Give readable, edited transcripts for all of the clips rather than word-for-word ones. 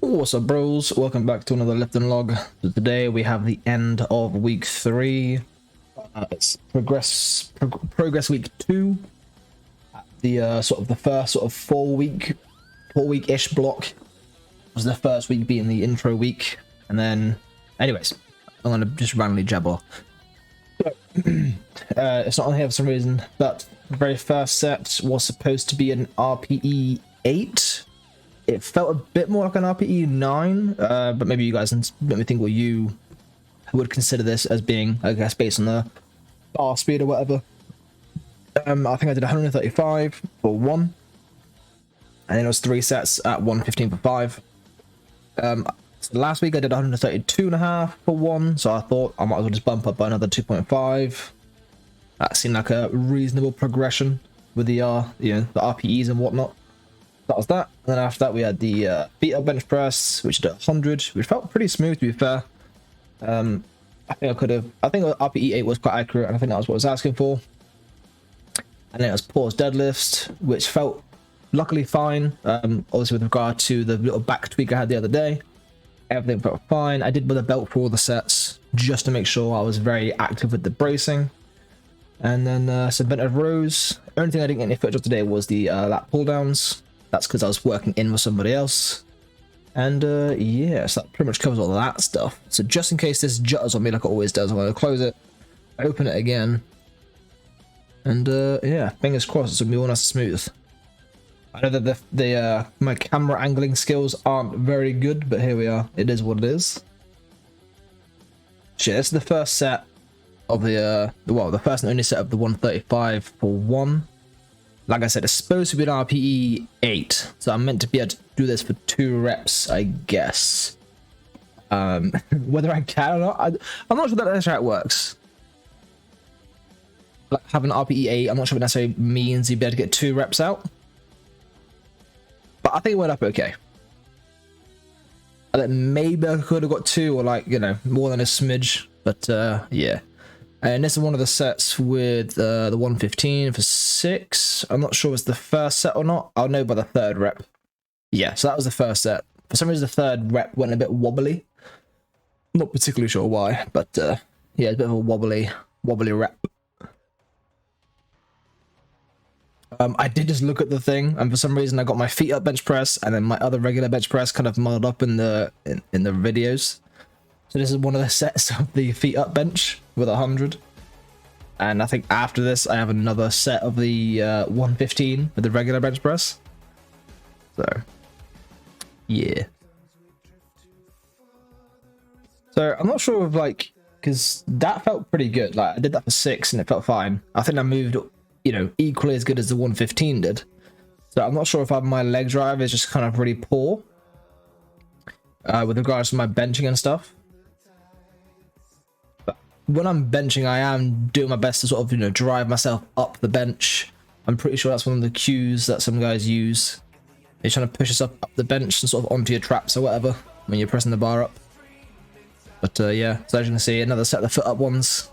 What's up, bros? Welcome back to another lifting log. So today we have the end of week 3. It's progress week 2. The sort of the first sort of 4-week-ish block was the first week being the intro week, and then, anyways, I'm gonna just randomly jabber. So, it's not on here for some reason, but the very first set was supposed to be an RPE 8. It felt a bit more like an RPE 9, but maybe you guys can let me think what you would consider this as being, I guess, based on the bar speed or whatever. I think I did 135 for 1, and then it was 3 sets at 115 for 5. So last week I did 132.5 for 1, so I thought I might as well just bump up by another 2.5. That seemed like a reasonable progression with the the RPEs and whatnot. That was that. And then after that, we had the feet up bench press, which did 100, which felt pretty smooth, to be fair. I think RPE 8 was quite accurate, and I think that was what I was asking for. And then it was pause deadlifts, which felt luckily fine. Obviously, with regard to the little back tweak I had the other day, everything felt fine. I did with a belt for all the sets, just to make sure I was very active with the bracing. And then some bent over rows. The only thing I didn't get any footage of today was the lat pull downs. That's because I was working in with somebody else. And yeah, so that pretty much covers all that stuff. So just in case this jutters on me like it always does, I'm going to close it, open it again. And yeah, fingers crossed it's going to be all nice and smooth. I know that my camera angling skills aren't very good, but here we are. It is what it is. Shit, this is the first set of the first and only set of the 135 for 1. Like I said, it's supposed to be an RPE 8, so I'm meant to be able to do this for 2 reps, I guess. Whether I can or not, I'm not sure that's how it works. Like, having an RPE 8, I'm not sure if it necessarily means you'd be able to get 2 reps out. But I think it went up okay. I think maybe I could have got 2 or, like, more than a smidge, but yeah. And this is one of the sets with the 115 for 6. I'm not sure if it's the first set or not. I'll know by the 3rd rep. Yeah, so that was the first set. For some reason, the 3rd rep went a bit wobbly. Not particularly sure why, but yeah, it's a bit of a wobbly rep. I did just look at the thing, and for some reason, I got my feet up bench press and then my other regular bench press kind of muddled up in the videos. So this is one of the sets of the feet up bench with 100. And I think after this, I have another set of the 115 with the regular bench press. So, yeah. So I'm not sure if because that felt pretty good. Like I did that for 6 and it felt fine. I think I moved, equally as good as the 115 did. So I'm not sure if my leg drive is just kind of really poor with regards to my benching and stuff. When I'm benching, I am doing my best to sort of, drive myself up the bench. I'm pretty sure that's one of the cues that some guys use. They're trying to push yourself up the bench and sort of onto your traps or whatever when you're pressing the bar up. But yeah, so as you can see, another set of the foot up ones.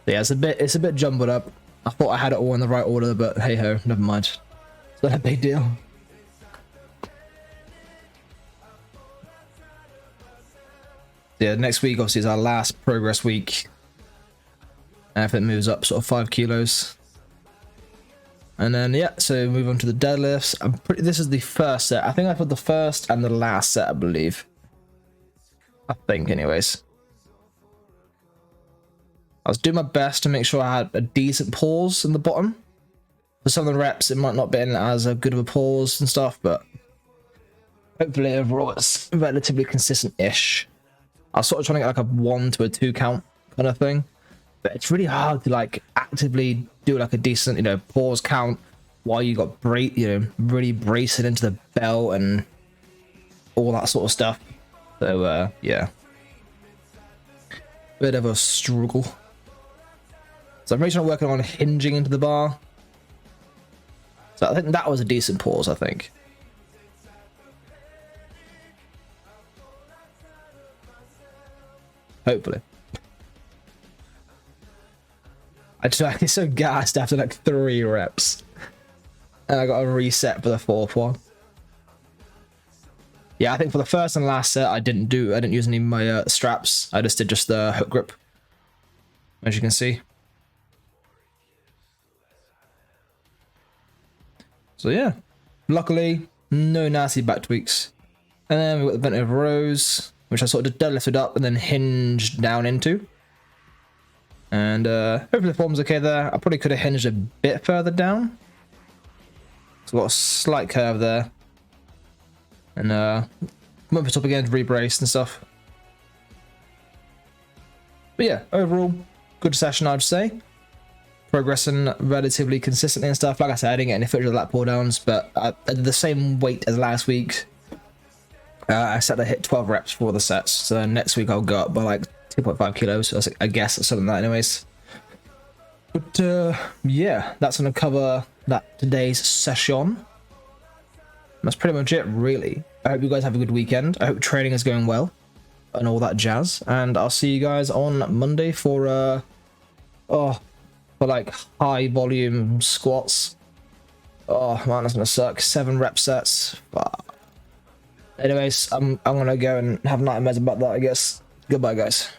But yeah, it's a bit jumbled up. I thought I had it all in the right order, but hey ho, never mind. It's not a big deal. Yeah, next week obviously is our last progress week. And if it moves up sort of 5 kilos. And then yeah, so move on to the deadlifts. This is the first set. I think I put the first and the last set, I believe. I think anyways. I was doing my best to make sure I had a decent pause in the bottom. For some of the reps, it might not be as good of a pause and stuff, but hopefully overall it's relatively consistent-ish. I was sort of trying to get like a 1 to a 2 count kind of thing, but it's really hard to actively do like a decent pause count while you got really bracing into the belt and all that sort of stuff. So yeah, bit of a struggle. So I'm really trying to work on hinging into the bar. So I think that was a decent pause, I think. Hopefully. I just get so gassed after 3 reps. And I got a reset for the 4th one. Yeah, I think for the first and last set, I didn't use any of my straps. I just did the hook grip, as you can see. So yeah, luckily, no nasty back tweaks. And then we've got the vent rows, which I sort of deadlifted up and then hinged down into. And hopefully the form's okay there. I probably could have hinged a bit further down. So I've got a slight curve there. And went for top again to rebrace and stuff. But yeah, overall, good session, I'd say. Progressing relatively consistently and stuff. Like I said, I didn't get any footage of lat pull downs, but at the same weight as last week, I said I hit 12 reps for the sets. So next week I'll go up by like 2.5 kilos, I guess, or something like that anyways. But yeah, that's going to cover that today's session. That's pretty much it, really. I hope you guys have a good weekend. I hope training is going well and all that jazz. And I'll see you guys on Monday for like high volume squats. Oh man, that's gonna suck. 7 rep sets. Anyways, I'm gonna go and have nightmares about that, I guess. Goodbye, guys.